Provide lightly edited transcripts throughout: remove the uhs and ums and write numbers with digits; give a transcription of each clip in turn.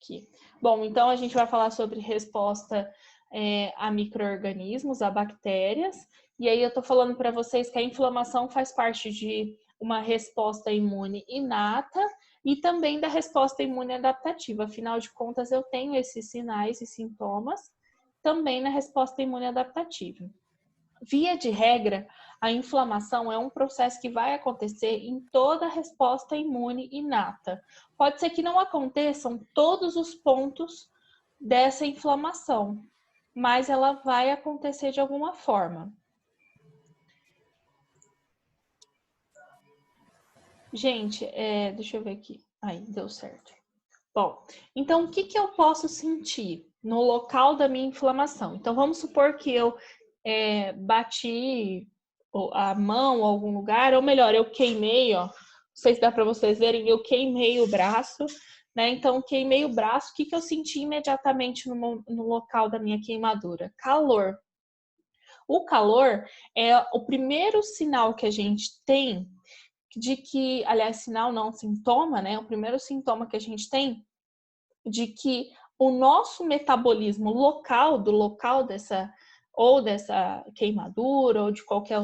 aqui. Bom, então a gente vai falar sobre resposta a micro-organismos, a bactérias. E aí eu tô falando para vocês que a inflamação faz parte de uma resposta imune inata e também da resposta imune adaptativa. Afinal de contas, eu tenho esses sinais e sintomas também na resposta imune adaptativa. Via de regra, a inflamação é um processo que vai acontecer em toda a resposta imune inata. Pode ser que não aconteçam todos os pontos dessa inflamação, mas ela vai acontecer de alguma forma. Gente, deixa eu ver aqui. Aí, deu certo. Bom, então o que eu posso sentir no local da minha inflamação? Então, vamos supor que eu bati a mão em algum lugar, ou melhor, eu queimei, ó. Não sei se dá para vocês verem, eu queimei o braço, né? Então, queimei o braço, o que eu senti imediatamente no local da minha queimadura? Calor. O calor é o primeiro sinal que a gente tem de que, aliás, sinal não, sintoma, né? O primeiro sintoma que a gente tem de que o nosso metabolismo local, do local dessa queimadura ou de qualquer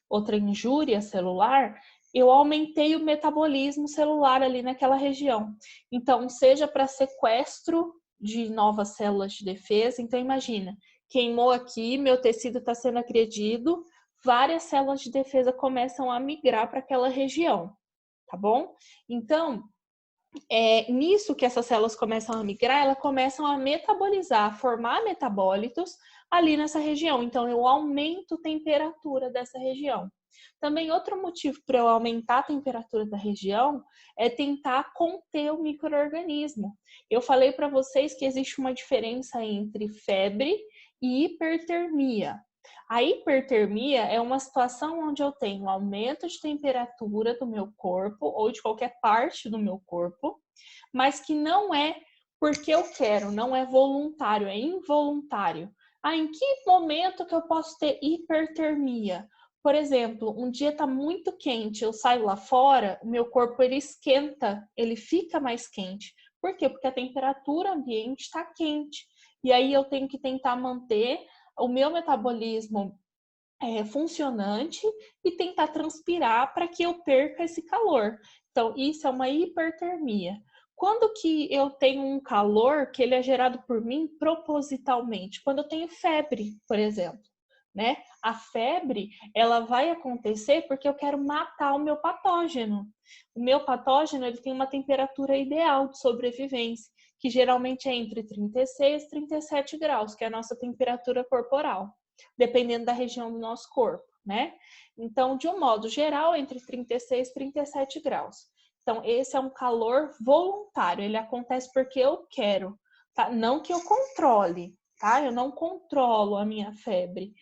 outra injúria celular, eu aumentei o metabolismo celular ali naquela região. Então, seja para sequestro de novas células de defesa. Então, imagina, queimou aqui, meu tecido está sendo agredido, várias células de defesa começam a migrar para aquela região, tá bom? Então, nisso que essas células começam a migrar, elas começam a metabolizar, a formar metabólitos ali nessa região. Então, eu aumento a temperatura dessa região. Também outro motivo para eu aumentar a temperatura da região é tentar conter o micro-organismo. Eu falei para vocês que existe uma diferença entre febre e hipertermia. A hipertermia é uma situação onde eu tenho aumento de temperatura do meu corpo ou de qualquer parte do meu corpo, mas que não é porque eu quero, não é voluntário, é involuntário. Em que momento que eu posso ter hipertermia? Por exemplo, um dia está muito quente, eu saio lá fora, o meu corpo ele esquenta, ele fica mais quente. Por quê? Porque a temperatura ambiente está quente. E aí eu tenho que tentar manter o meu metabolismo funcionante e tentar transpirar para que eu perca esse calor. Então, isso é uma hipertermia. Quando que eu tenho um calor que ele é gerado por mim propositalmente? Quando eu tenho febre, por exemplo, né? A febre, ela vai acontecer porque eu quero matar o meu patógeno. O meu patógeno, ele tem uma temperatura ideal de sobrevivência, que geralmente é entre 36 e 37 graus, que é a nossa temperatura corporal, dependendo da região do nosso corpo, né? Então, de um modo geral, entre 36 e 37 graus. Então, esse é um calor voluntário, ele acontece porque eu quero, tá? Não que eu controle, tá? Eu não controlo a minha febre,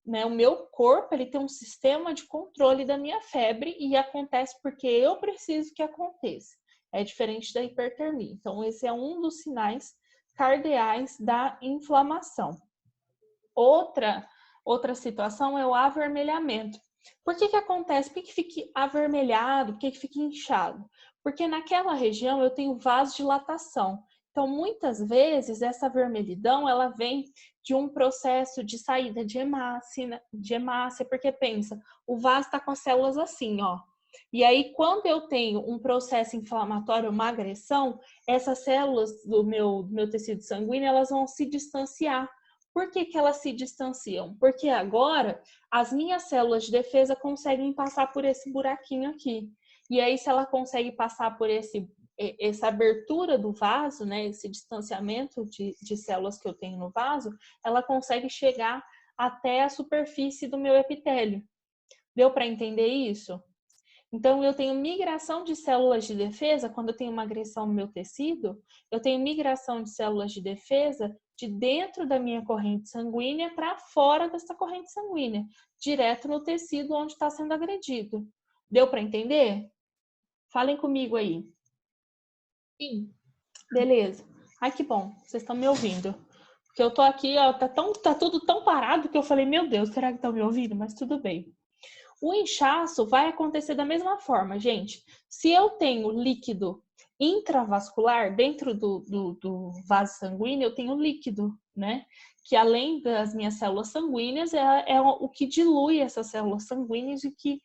né? O meu corpo, ele tem um sistema de controle da minha febre e acontece porque eu preciso que aconteça. É diferente da hipertermia. Então, esse é um dos sinais cardeais da inflamação. Outra situação é o avermelhamento. Por que acontece? Por que fica avermelhado? Por que fica inchado? Porque naquela região eu tenho vasodilatação. Então, muitas vezes, essa vermelhidão, ela vem de um processo de saída de hemácia, porque pensa, o vaso está com as células assim, ó. E aí, quando eu tenho um processo inflamatório, uma agressão, essas células do meu tecido sanguíneo, elas vão se distanciar. Por que elas se distanciam? Porque agora as minhas células de defesa conseguem passar por esse buraquinho aqui. E aí, se ela consegue passar por essa abertura do vaso, né, esse distanciamento de células que eu tenho no vaso, ela consegue chegar até a superfície do meu epitélio. Deu para entender isso? Então, eu tenho migração de células de defesa, quando eu tenho uma agressão no meu tecido, eu tenho migração de células de defesa de dentro da minha corrente sanguínea para fora dessa corrente sanguínea, direto no tecido onde está sendo agredido. Deu para entender? Falem comigo aí. Sim. Beleza. Ai, que bom, vocês estão me ouvindo. Porque eu tô aqui, ó, tá tudo tão parado que eu falei, meu Deus, será que estão me ouvindo? Mas tudo bem. O inchaço vai acontecer da mesma forma, gente. Se eu tenho líquido Intravascular, dentro do vaso sanguíneo, eu tenho líquido, né? Que além das minhas células sanguíneas, é o que dilui essas células sanguíneas e que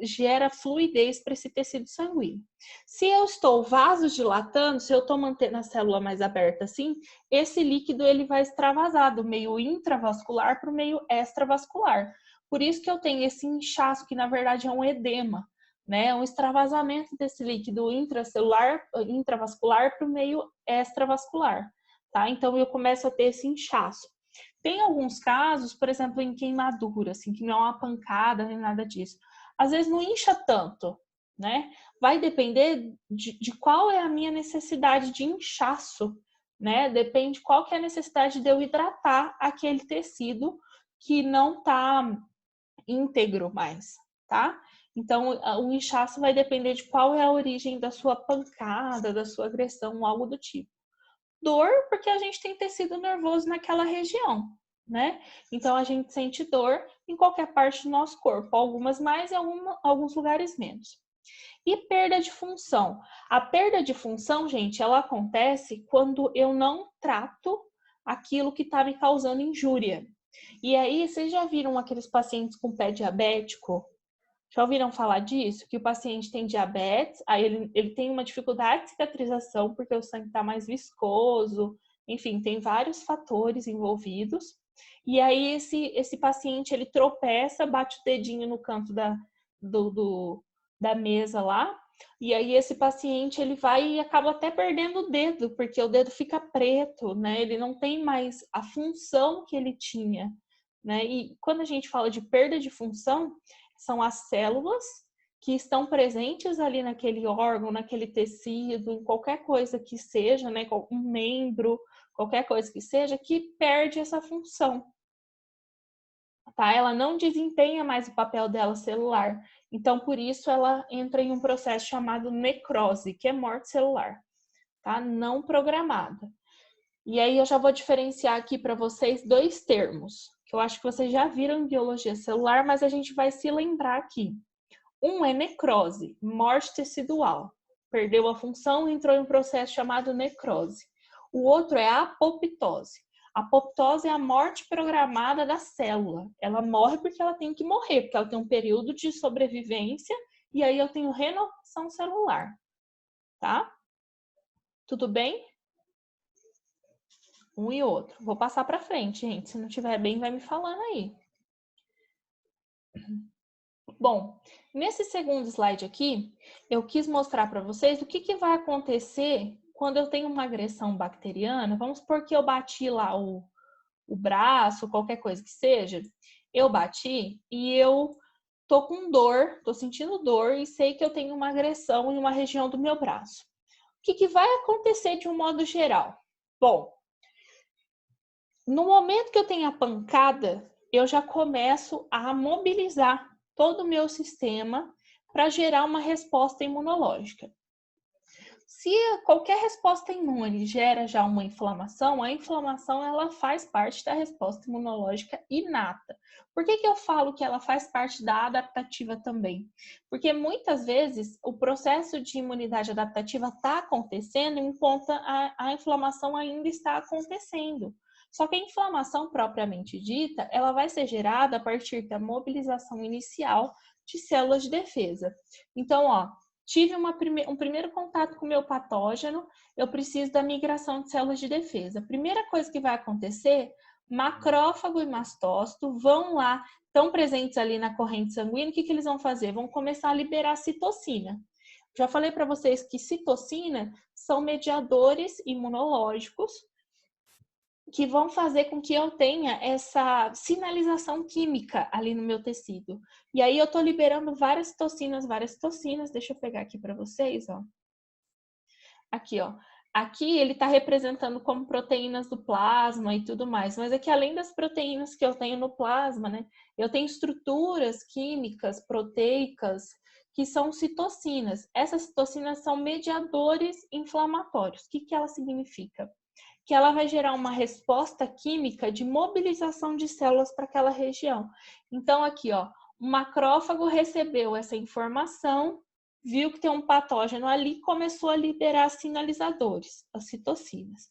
gera fluidez para esse tecido sanguíneo. Se eu estou vasodilatando, se eu estou mantendo a célula mais aberta assim, esse líquido ele vai extravasar do meio intravascular para o meio extravascular. Por isso que eu tenho esse inchaço, que na verdade é um edema, né? Um extravasamento desse líquido intravascular para o meio extravascular, tá? Então eu começo a ter esse inchaço. Tem alguns casos, por exemplo, em queimadura, assim, que não é uma pancada nem nada disso. Às vezes não incha tanto, né? Vai depender de qual é a minha necessidade de inchaço, né? Depende qual que é a necessidade de eu hidratar aquele tecido que não está íntegro mais, tá? Então, o inchaço vai depender de qual é a origem da sua pancada, da sua agressão, algo do tipo. Dor, porque a gente tem tecido nervoso naquela região, né? Então, a gente sente dor em qualquer parte do nosso corpo, algumas mais e alguns lugares menos. E perda de função. A perda de função, gente, ela acontece quando eu não trato aquilo que está me causando injúria. E aí, vocês já viram aqueles pacientes com pé diabético? Já ouviram falar disso? Que o paciente tem diabetes, aí ele tem uma dificuldade de cicatrização porque o sangue está mais viscoso, enfim, tem vários fatores envolvidos. E aí esse paciente ele tropeça, bate o dedinho no canto da mesa lá, e aí esse paciente ele vai e acaba até perdendo o dedo, porque o dedo fica preto, né? Ele não tem mais a função que ele tinha, né? E quando a gente fala de perda de função, são as células que estão presentes ali naquele órgão, naquele tecido, em qualquer coisa que seja, né, um membro, qualquer coisa que seja, que perde essa função. Tá? Ela não desempenha mais o papel dela celular. Então, por isso, ela entra em um processo chamado necrose, que é morte celular, tá? Não programada. E aí eu já vou diferenciar aqui para vocês dois termos, que eu acho que vocês já viram em biologia celular, mas a gente vai se lembrar aqui. Um é necrose, morte tecidual. Perdeu a função e entrou em um processo chamado necrose. O outro é apoptose. A apoptose é a morte programada da célula. Ela morre porque ela tem que morrer, porque ela tem um período de sobrevivência e aí eu tenho renovação celular. Tá? Tudo bem? Um e outro. Vou passar para frente, gente. Se não tiver bem, vai me falando aí. Bom, nesse segundo slide aqui, eu quis mostrar para vocês o que vai acontecer quando eu tenho uma agressão bacteriana. Vamos supor que eu bati lá o braço, qualquer coisa que seja. Eu bati e eu tô com dor, tô sentindo dor e sei que eu tenho uma agressão em uma região do meu braço. O que vai acontecer de um modo geral? Bom, no momento que eu tenho a pancada, eu já começo a mobilizar todo o meu sistema para gerar uma resposta imunológica. Se qualquer resposta imune gera já uma inflamação, a inflamação ela faz parte da resposta imunológica inata. Por que eu falo que ela faz parte da adaptativa também? Porque muitas vezes o processo de imunidade adaptativa está acontecendo enquanto a inflamação ainda está acontecendo. Só que a inflamação propriamente dita, ela vai ser gerada a partir da mobilização inicial de células de defesa. Então, tive um primeiro contato com o meu patógeno, eu preciso da migração de células de defesa. A primeira coisa que vai acontecer, macrófago e mastócito vão lá, estão presentes ali na corrente sanguínea, o que eles vão fazer? Vão começar a liberar citocina. Já falei para vocês que citocina são mediadores imunológicos que vão fazer com que eu tenha essa sinalização química ali no meu tecido. E aí eu tô liberando várias citocinas. Deixa eu pegar aqui para vocês, ó. Aqui, ó. Aqui ele está representando como proteínas do plasma e tudo mais, mas aqui além das proteínas que eu tenho no plasma, né, eu tenho estruturas químicas, proteicas, que são citocinas. Essas citocinas são mediadores inflamatórios. O que ela significa? Que ela vai gerar uma resposta química de mobilização de células para aquela região. Então, aqui, ó, o macrófago recebeu essa informação viu que tem um patógeno ali e começou a liberar sinalizadores, as citocinas.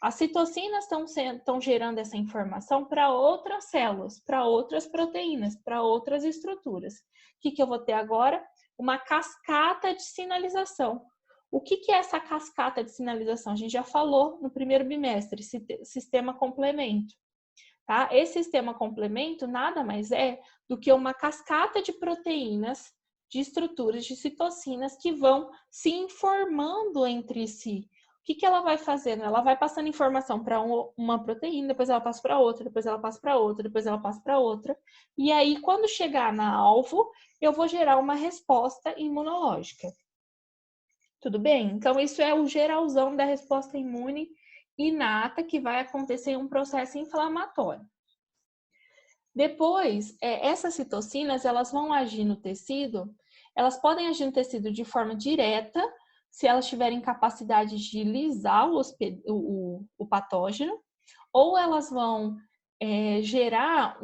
As citocinas estão gerando essa informação para outras células, para outras proteínas, para outras estruturas. O que eu vou ter agora? Uma cascata de sinalização. O que é essa cascata de sinalização? A gente já falou no primeiro bimestre, sistema complemento. Tá? Esse sistema complemento nada mais é do que uma cascata de proteínas, de estruturas, de citocinas que vão se informando entre si. O que ela vai fazendo? Ela vai passando informação para uma proteína, depois ela passa para outra, depois ela passa para outra, depois ela passa para outra. E aí, quando chegar na alvo, eu vou gerar uma resposta imunológica. Tudo bem? Então, isso é o geralzão da resposta imune inata que vai acontecer em um processo inflamatório. Depois, essas citocinas, elas vão agir no tecido, elas podem agir no tecido de forma direta, se elas tiverem capacidade de lisar o patógeno, ou elas vão gerar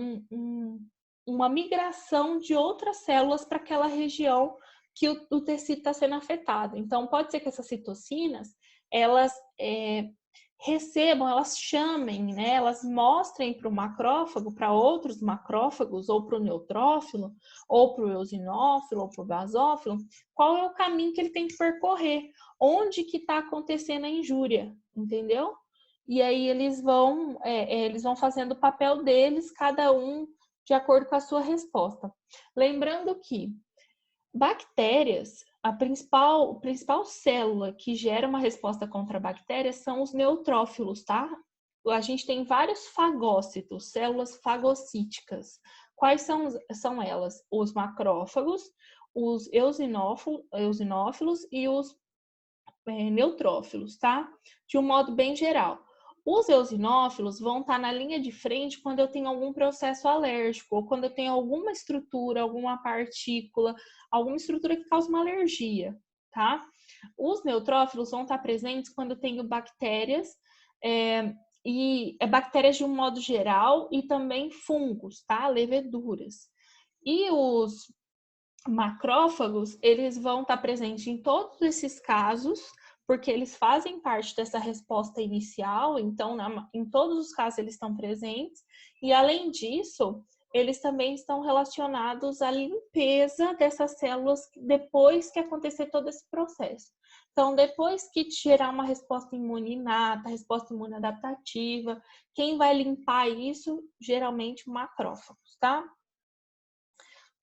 uma migração de outras células para aquela região que o tecido está sendo afetado. Então, pode ser que essas citocinas, elas recebam, elas chamem, né? Elas mostrem para o macrófago, para outros macrófagos, ou para o neutrófilo, ou para o eosinófilo, ou para o basófilo, qual é o caminho que ele tem que percorrer, onde que está acontecendo a injúria, entendeu? E aí eles vão fazendo o papel deles, cada um de acordo com a sua resposta. Lembrando que bactérias, a principal célula que gera uma resposta contra bactérias são os neutrófilos, tá? A gente tem vários fagócitos, células fagocíticas. Quais são elas? Os macrófagos, os eosinófilos e os neutrófilos, tá? De um modo bem geral. Os eosinófilos vão estar na linha de frente quando eu tenho algum processo alérgico ou quando eu tenho alguma estrutura, alguma partícula, alguma estrutura que causa uma alergia, tá? Os neutrófilos vão estar presentes quando eu tenho bactérias, bactérias de um modo geral e também fungos, tá? Leveduras. E os macrófagos, eles vão estar presentes em todos esses casos, porque eles fazem parte dessa resposta inicial, então em todos os casos eles estão presentes, e além disso, eles também estão relacionados à limpeza dessas células depois que acontecer todo esse processo. Então, depois que gerar uma resposta imune inata, resposta imune adaptativa, quem vai limpar isso? Geralmente macrófagos, tá?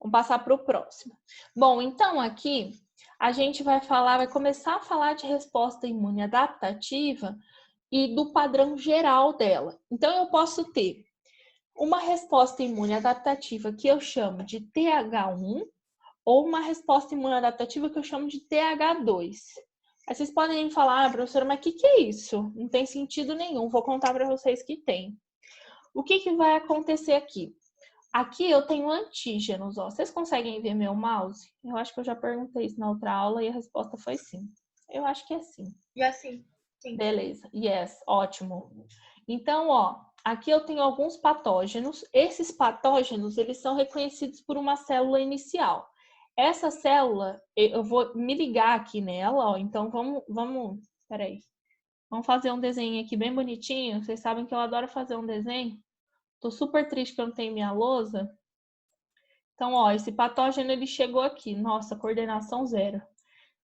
Vamos passar para o próximo. Bom, então aqui a gente vai começar a falar de resposta imune adaptativa e do padrão geral dela. Então, eu posso ter uma resposta imune adaptativa que eu chamo de TH1 ou uma resposta imune adaptativa que eu chamo de TH2. Aí vocês podem falar, professora, mas o que é isso? Não tem sentido nenhum. Vou contar para vocês que tem. O que vai acontecer aqui? Aqui eu tenho antígenos, ó. Vocês conseguem ver meu mouse? Eu acho que eu já perguntei isso na outra aula e a resposta foi sim. Eu acho que é sim. Já sim. Sim. Beleza. Yes, ótimo. Então, ó, aqui eu tenho alguns patógenos. Esses patógenos, eles são reconhecidos por uma célula inicial. Essa célula, eu vou me ligar aqui nela, ó. Então, peraí. Vamos fazer um desenho aqui bem bonitinho. Vocês sabem que eu adoro fazer um desenho. Tô super triste que eu não tenho minha lousa. Então, ó, esse patógeno ele chegou aqui. Nossa, coordenação zero.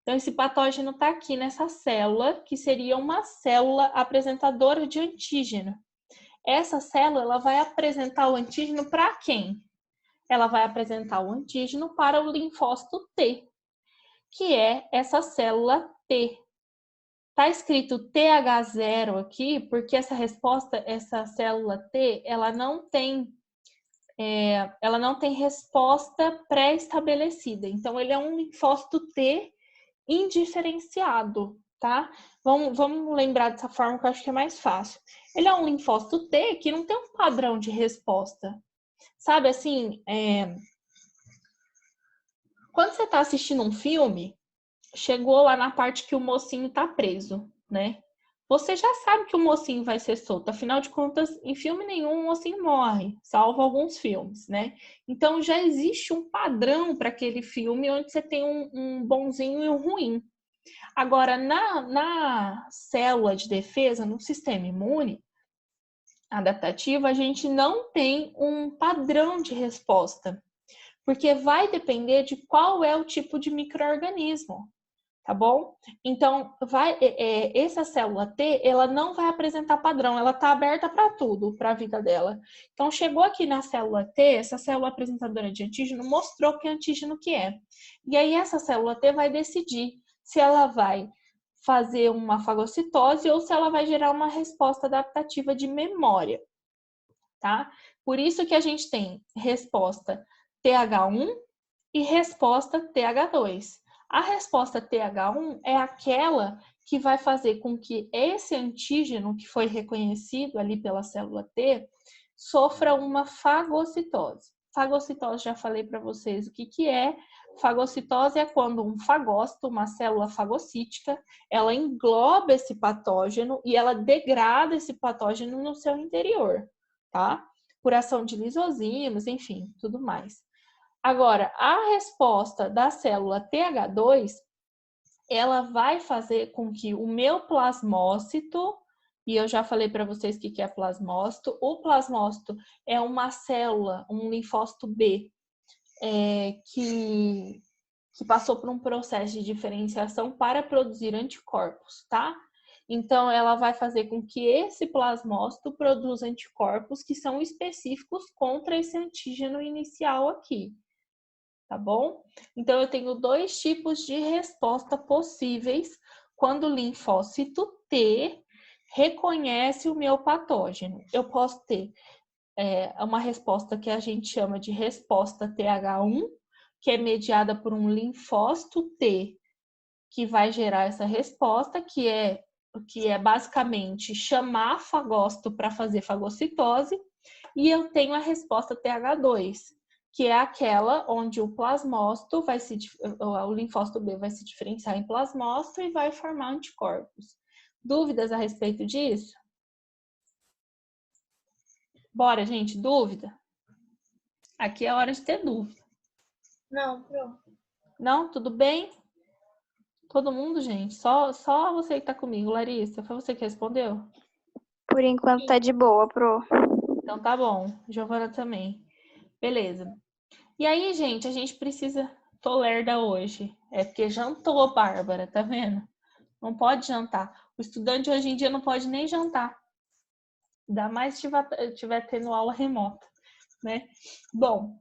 Então, esse patógeno está aqui nessa célula, que seria uma célula apresentadora de antígeno. Essa célula ela vai apresentar o antígeno para quem? Ela vai apresentar o antígeno para o linfócito T, que é essa célula T. Tá escrito TH0 aqui, porque essa célula T, ela não tem resposta pré-estabelecida. Então, ele é um linfócito T indiferenciado, tá? Vamos lembrar dessa forma que eu acho que é mais fácil. Ele é um linfócito T que não tem um padrão de resposta. Sabe assim, quando você está assistindo um filme, chegou lá na parte que o mocinho tá preso, né? você já sabe que o mocinho vai ser solto. Afinal de contas, em filme nenhum o mocinho morre, salvo alguns filmes, né? Então já existe um padrão para aquele filme onde você tem um bonzinho e um ruim. Agora, na célula de defesa, no sistema imune adaptativo, a gente não tem um padrão de resposta, porque vai depender de qual é o tipo de micro-organismo. Tá bom? Então, essa célula T, ela não vai apresentar padrão, ela está aberta para tudo, para a vida dela. Então, chegou aqui na célula T, essa célula apresentadora de antígeno mostrou que antígeno que é. E aí, essa célula T vai decidir se ela vai fazer uma fagocitose ou se ela vai gerar uma resposta adaptativa de memória, tá? Por isso que a gente tem resposta TH1 e resposta TH2. A resposta TH1 é aquela que vai fazer com que esse antígeno que foi reconhecido ali pela célula T sofra uma fagocitose. Fagocitose, já falei para vocês o que é. Fagocitose é quando um fagócito, uma célula fagocítica, ela engloba esse patógeno e ela degrada esse patógeno no seu interior, tá? Por ação de lisozimas, enfim, tudo mais. Agora, a resposta da célula TH2, ela vai fazer com que o meu plasmócito, e eu já falei para vocês o que é plasmócito, o plasmócito é uma célula, um linfócito B, que passou por um processo de diferenciação para produzir anticorpos, tá? Então, ela vai fazer com que esse plasmócito produza anticorpos que são específicos contra esse antígeno inicial aqui. Tá bom? Então, eu tenho dois tipos de resposta possíveis quando o linfócito T reconhece o meu patógeno. Eu posso ter uma resposta que a gente chama de resposta TH1, que é mediada por um linfócito T, que vai gerar essa resposta, que é basicamente chamar fagócito para fazer fagocitose, e eu tenho a resposta TH2, que é aquela onde o plasmócito o linfócito B vai se diferenciar em plasmócito e vai formar anticorpos. Dúvidas a respeito disso? Bora, gente, dúvida? Aqui é hora de ter dúvida. Não, pronto. Não? Tudo bem? Todo mundo, gente? Só você que tá comigo, Larissa. Foi você que respondeu? Por enquanto tá de boa, pro. Então tá bom. Giovana também. Beleza. E aí, gente, a gente precisa... Tô lerda hoje. É porque jantou, Bárbara, tá vendo? Não pode jantar. O estudante hoje em dia não pode nem jantar. Ainda mais se tiver tendo aula remota, né? Bom,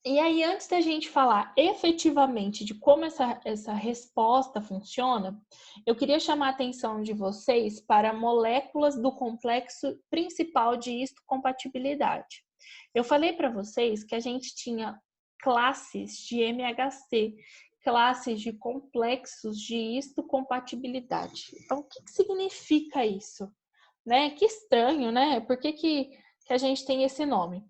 e aí antes da gente falar efetivamente de como essa resposta funciona, eu queria chamar a atenção de vocês para moléculas do complexo principal de histocompatibilidade. Eu falei para vocês que a gente tinha classes de MHC, classes de complexos de histocompatibilidade. Então, o que significa isso? Né? Que estranho, né? Por que a gente tem esse nome?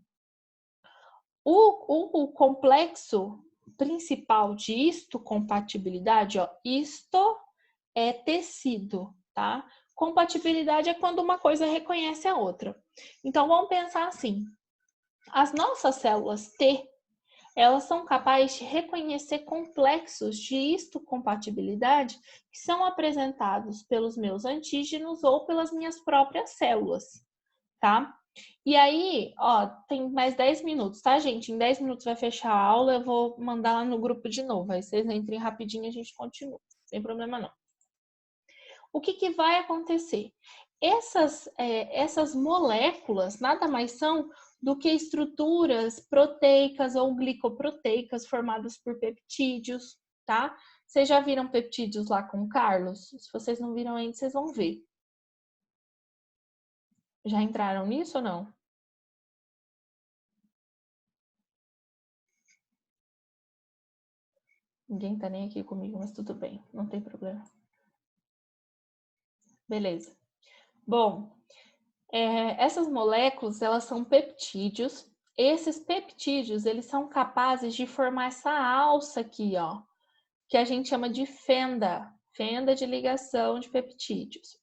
O complexo principal de histocompatibilidade, ó, histo é tecido, tá? Compatibilidade é quando uma coisa reconhece a outra. Então, vamos pensar assim. As nossas células T, elas são capazes de reconhecer complexos de histocompatibilidade que são apresentados pelos meus antígenos ou pelas minhas próprias células, tá? E aí, ó, tem mais 10 minutos, tá, gente? Em 10 minutos vai fechar a aula, eu vou mandar lá no grupo de novo. Aí vocês entrem rapidinho e a gente continua. Sem problema não. O que vai acontecer? Essas moléculas nada mais são do que estruturas proteicas ou glicoproteicas formadas por peptídeos, tá? Vocês já viram peptídeos lá com o Carlos? Se vocês não viram ainda, vocês vão ver. Já entraram nisso ou não? Ninguém tá nem aqui comigo, mas tudo bem, não tem problema. Beleza. Bom, essas moléculas, elas são peptídeos. Esses peptídeos, eles são capazes de formar essa alça aqui, ó, que a gente chama de fenda de ligação de peptídeos.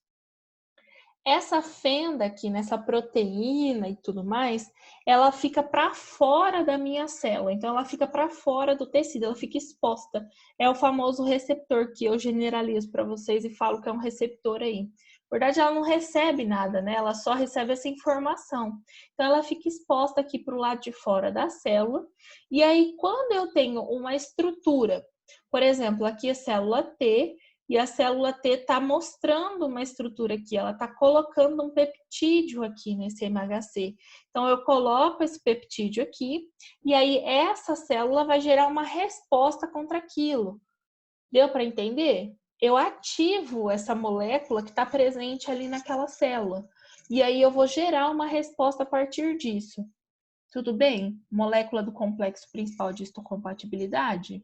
essa fenda aqui, nessa proteína e tudo mais, ela fica para fora da minha célula. Então, ela fica para fora do tecido, ela fica exposta. É o famoso receptor que eu generalizo para vocês e falo que é um receptor aí. Na verdade, ela não recebe nada, né? Ela só recebe essa informação. Então, ela fica exposta aqui para o lado de fora da célula. E aí, quando eu tenho uma estrutura, por exemplo, aqui a célula T, e a célula T está mostrando uma estrutura aqui, ela está colocando um peptídeo aqui nesse MHC. Então, eu coloco esse peptídeo aqui, e aí essa célula vai gerar uma resposta contra aquilo. Deu para entender? Eu ativo essa molécula que está presente ali naquela célula. E aí eu vou gerar uma resposta a partir disso. Tudo bem? Molécula do complexo principal de histocompatibilidade?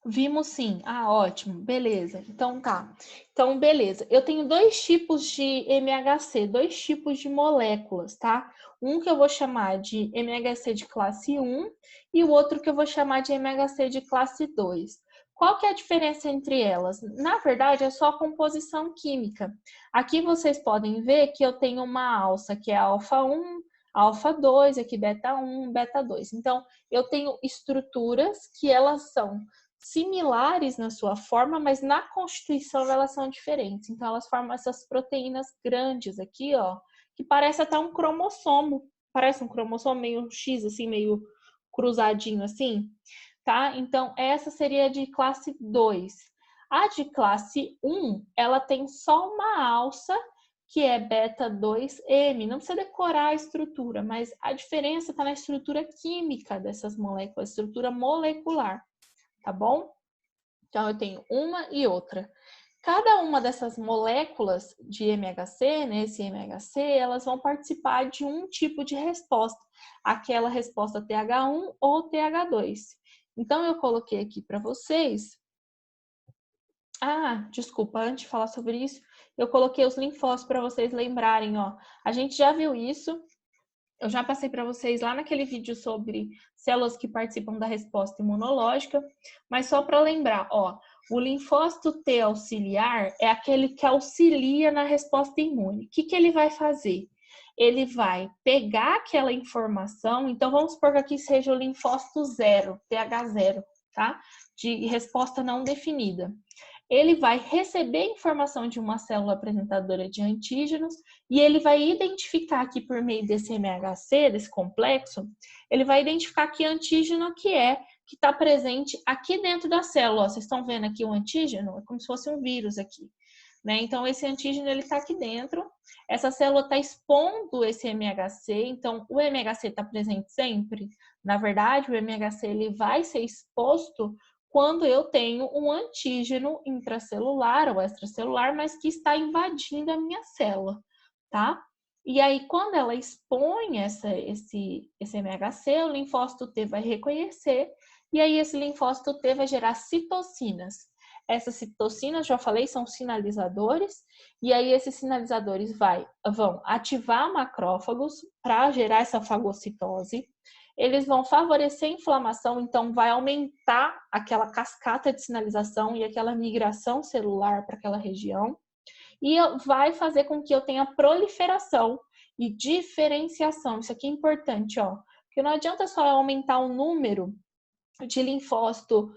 Vimos sim. Ah, ótimo. Beleza. Então tá. Então, beleza. Eu tenho dois tipos de MHC, dois tipos de moléculas, tá? Um que eu vou chamar de MHC de classe 1 e o outro que eu vou chamar de MHC de classe 2. Qual que é a diferença entre elas? Na verdade, é só a composição química. Aqui vocês podem ver que eu tenho uma alça que é alfa 1, alfa 2, aqui beta 1, beta 2. Então, eu tenho estruturas que elas são similares na sua forma, mas na constituição elas são diferentes. Então, elas formam essas proteínas grandes aqui, ó, que parece até um cromossomo. Parece um cromossomo meio X, assim, meio cruzadinho, assim, tá? Então, essa seria de classe 2. A de classe 1, ela tem só uma alça, que é beta 2M. Não precisa decorar a estrutura, mas a diferença está na estrutura química dessas moléculas, estrutura molecular. Tá bom? Então, eu tenho uma e outra. Cada uma dessas moléculas de MHC, né, esse MHC, elas vão participar de um tipo de resposta. Aquela resposta TH1 ou TH2. Então, eu coloquei aqui para vocês. Ah, desculpa, antes de falar sobre isso, eu coloquei os linfócitos para vocês lembrarem, ó. A gente já viu isso. Eu já passei para vocês lá naquele vídeo sobre células que participam da resposta imunológica, mas só para lembrar, ó, o linfócito T auxiliar é aquele que auxilia na resposta imune. O que ele vai fazer? Ele vai pegar aquela informação, então vamos supor que aqui seja o linfócito 0, TH0, tá? De resposta não definida. Ele vai receber informação de uma célula apresentadora de antígenos e ele vai identificar aqui por meio desse MHC, desse complexo, ele vai identificar que antígeno que está presente aqui dentro da célula. Ó, vocês estão vendo aqui o antígeno? É como se fosse um vírus aqui. Né? Então, esse antígeno está aqui dentro. Essa célula está expondo esse MHC. Então, o MHC está presente sempre? Na verdade, o MHC ele vai ser exposto quando eu tenho um antígeno intracelular ou extracelular, mas que está invadindo a minha célula, tá? E aí, quando ela expõe esse MHC, o linfócito T vai reconhecer, e aí esse linfócito T vai gerar citocinas. Essas citocinas, já falei, são sinalizadores, e aí esses sinalizadores vão ativar macrófagos para gerar essa fagocitose. Eles vão favorecer a inflamação, então vai aumentar aquela cascata de sinalização e aquela migração celular para aquela região. E vai fazer com que eu tenha proliferação e diferenciação. Isso aqui é importante, ó. Porque não adianta só aumentar o número de linfócito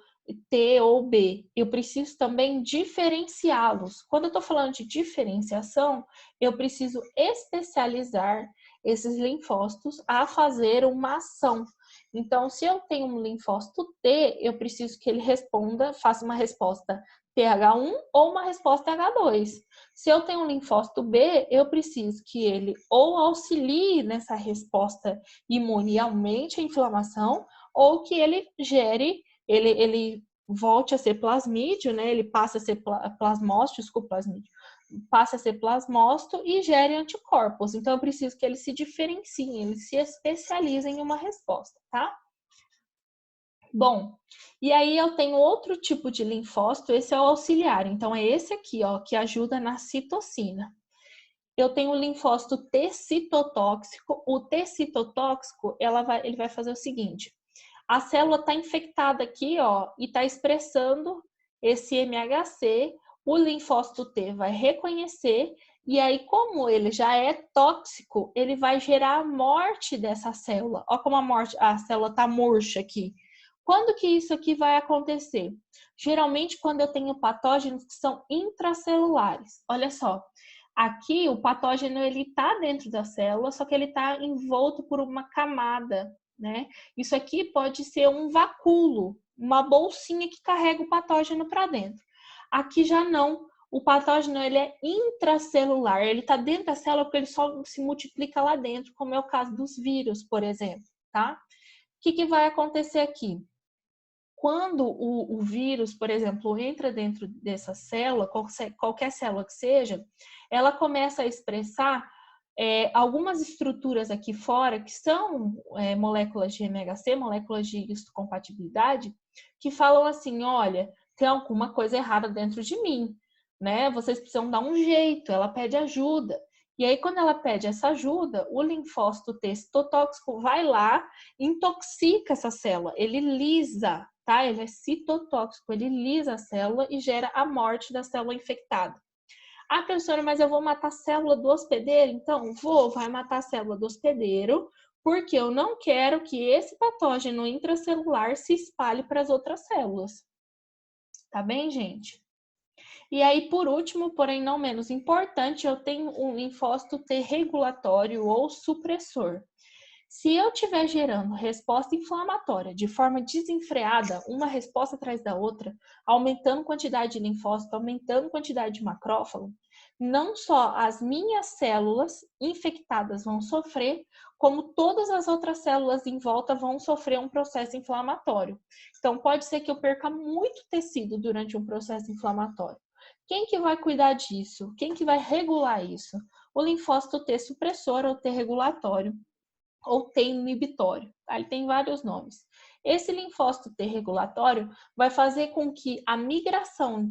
T ou B. Eu preciso também diferenciá-los. Quando eu estou falando de diferenciação, eu preciso especializar esses linfócitos a fazer uma ação. Então, se eu tenho um linfócito T, eu preciso que ele faça uma resposta TH1 ou uma resposta TH2. Se eu tenho um linfócito B, eu preciso que ele ou auxilie nessa resposta imune e aumente a inflamação, ou que ele gere, ele volte a ser plasmídio, né? Ele passa a ser passa a ser plasmócito e gere anticorpos. Então, eu preciso que ele se diferencie, ele se especialize em uma resposta, tá? Bom, e aí eu tenho outro tipo de linfócito, esse é o auxiliar. Então, é esse aqui, ó, que ajuda na citocina. Eu tenho o linfócito T citotóxico. O T citotóxico, ele vai fazer o seguinte. A célula está infectada aqui, ó, e está expressando esse MHC, o linfócito T vai reconhecer, e aí, como ele já é tóxico, ele vai gerar a morte dessa célula. Olha como a célula está murcha aqui. Quando que isso aqui vai acontecer? Geralmente, quando eu tenho patógenos que são intracelulares. Olha só, aqui o patógeno ele está dentro da célula, só que ele está envolto por uma camada, né? Isso aqui pode ser um vacúolo, uma bolsinha que carrega o patógeno para dentro. Aqui já não. O patógeno ele é intracelular, ele está dentro da célula porque ele só se multiplica lá dentro, como é o caso dos vírus, por exemplo, tá? O que vai acontecer aqui? Quando o vírus, por exemplo, entra dentro dessa célula, qualquer célula que seja, ela começa a expressar algumas estruturas aqui fora, que são moléculas de MHC, moléculas de histocompatibilidade, que falam assim, olha, tem alguma coisa errada dentro de mim, né? Vocês precisam dar um jeito, ela pede ajuda. E aí, quando ela pede essa ajuda, o linfócito T citotóxico vai lá, intoxica essa célula, ele lisa, tá? Ele é citotóxico, ele lisa a célula e gera a morte da célula infectada. Ah, professora, mas eu vou matar a célula do hospedeiro? Então, vai matar a célula do hospedeiro, porque eu não quero que esse patógeno intracelular se espalhe para as outras células. Tá bem, gente? E aí, por último, porém não menos importante, eu tenho um linfócito T regulatório ou supressor. Se eu estiver gerando resposta inflamatória de forma desenfreada, uma resposta atrás da outra, aumentando quantidade de linfócito, aumentando quantidade de macrófago, não só as minhas células infectadas vão sofrer, como todas as outras células em volta vão sofrer um processo inflamatório. Então, pode ser que eu perca muito tecido durante um processo inflamatório. Quem que vai cuidar disso? Quem que vai regular isso? O linfócito T supressor ou T regulatório, ou T inibitório. Ele tem vários nomes. Esse linfócito T regulatório vai fazer com que a migração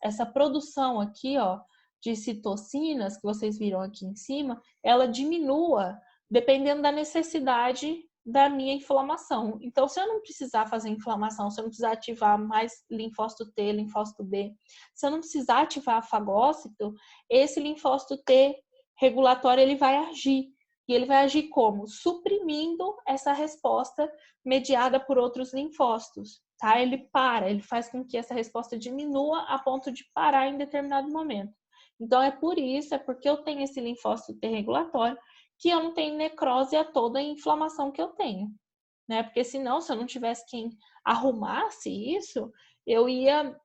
essa produção aqui, ó, de citocinas, que vocês viram aqui em cima, ela diminua dependendo da necessidade da minha inflamação. Então, se eu não precisar fazer inflamação, se eu não precisar ativar mais linfócito T, linfócito B, se eu não precisar ativar a fagócito, esse linfócito T regulatório ele vai agir. E ele vai agir como? Suprimindo essa resposta mediada por outros linfócitos, tá? Ele faz com que essa resposta diminua a ponto de parar em determinado momento. Então, é porque eu tenho esse linfócito T regulatório, que eu não tenho necrose a toda a inflamação que eu tenho, né? Porque senão, se eu não tivesse quem arrumasse isso, eu ia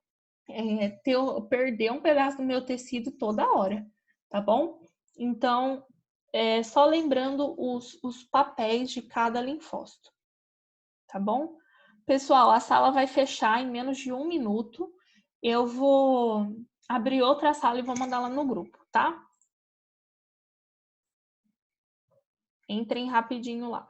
perder um pedaço do meu tecido toda hora, tá bom? Então, só lembrando os papéis de cada linfócito, tá bom? Pessoal, a sala vai fechar em menos de 1 minuto. Eu vou abrir outra sala e vou mandar lá no grupo, tá? Entrem rapidinho lá.